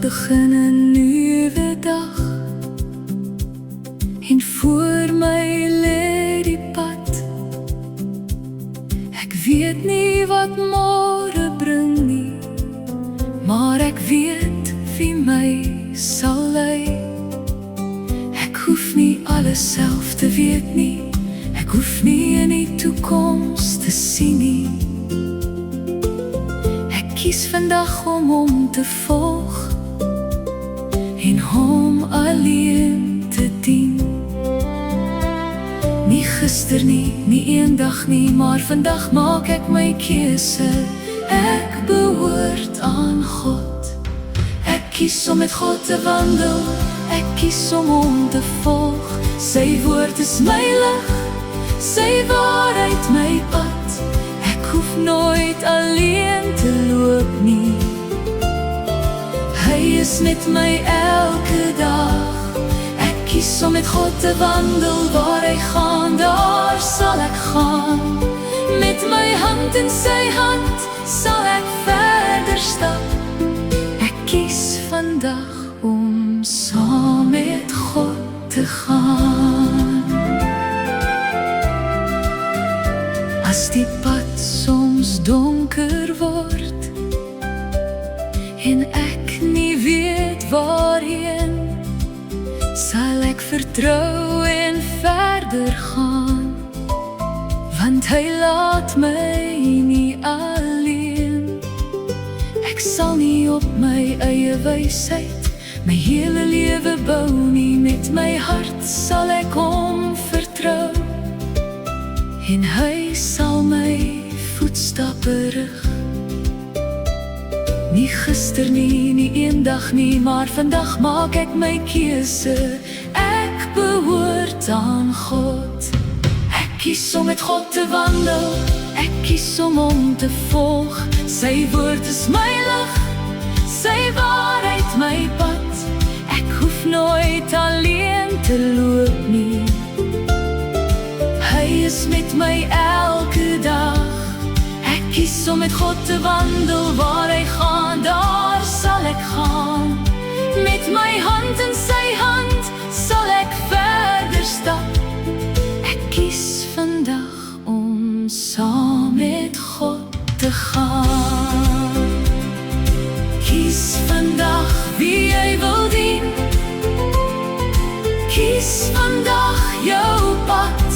begin 'n nuwe dag en voor my lê die pad. Ek weet nie wat môre bring nie, maar ek weet wie my sal lei. Ek hoef nie alles self te weet nie, ek hoef nie in die toekoms te sien nie. Ek kies vandag om hom te volg en hom alleen te dien. Nie gister nie, nie eendag nie, maar vandag maak ek my keuse. Ek behoort aan God. Ek kies om met God te wandel, ek kies om hom te volg. Sy woord is my lig, sy waarheid my pad. Ek hoef nooit alleen te loop nie, hy is met my elke dag. Ek kies om met God te wandel, waar hy gaan, daar sal ek gaan. Met my hand in sy hand sal ek verder stap. Ek kies vandag om saam met God te gaan. As die pad soms donker word en ek nie weet waarheen, sal ek vertrou en verder gaan, want hy laat my nie alleen. Ek sal nie op my eie wysheid my hele lewe bou nie, met my hart sal ek hom vertrou en hy sal my voetstappe rig. Nie gister nie, nie eendag nie, maar vandag maak ek my keuse. Ek behoort aan God. Ek kies om met God te wandel, ek kies om hom te volg. Sy woord is my lig, sy waarheid my pad. Ek hoef nooit alleen te loop nie, hy is met my elke dag. Ek kies om met God te wandel, waar hy gaan, daar sal ek gaan. Met my hand in sy hand sal ek verder stap. Ek kies vandag om saam met God te gaan. Kies vandag wie jy wil dien, kies vandag jou pad.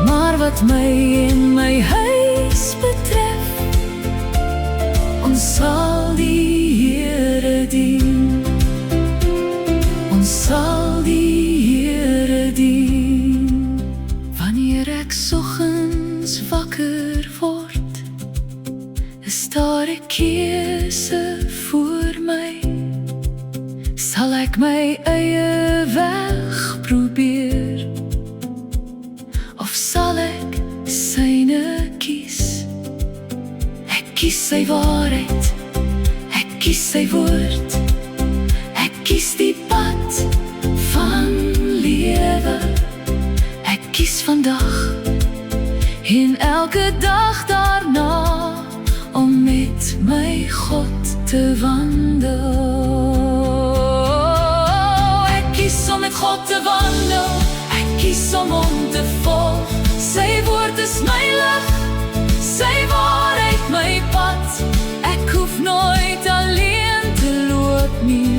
Maar wat my en my huis betref, ons sal die Here dien. Ons sal die Here dien. Wanneer ek soggens wakker word, is daar 'n keuse voor my. Sal ek my eie weg probeer, of sal ek syne kies? Ek kies sy waarheid, ek kies sy woord, ek kies die pad van lewe. Ek kies vandag en elke dag daarna om met my God te wandel. Ek kies om met God te wandel, ek kies om hom te volg. Sy woord is my lig, sy waarheid my pad. Ek hoef nooit alleen te loop nie,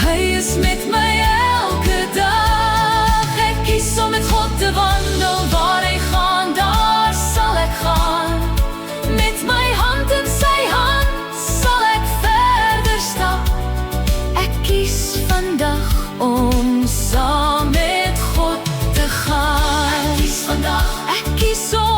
hy is met my elke dag. Ek kies om met God te wandel, waar hy gaan, daar sal ek gaan. Met my hand in sy hand sal ek verder stap. Ek kies vandag om saam met God te gaan. Ek kies vandag, ek kies om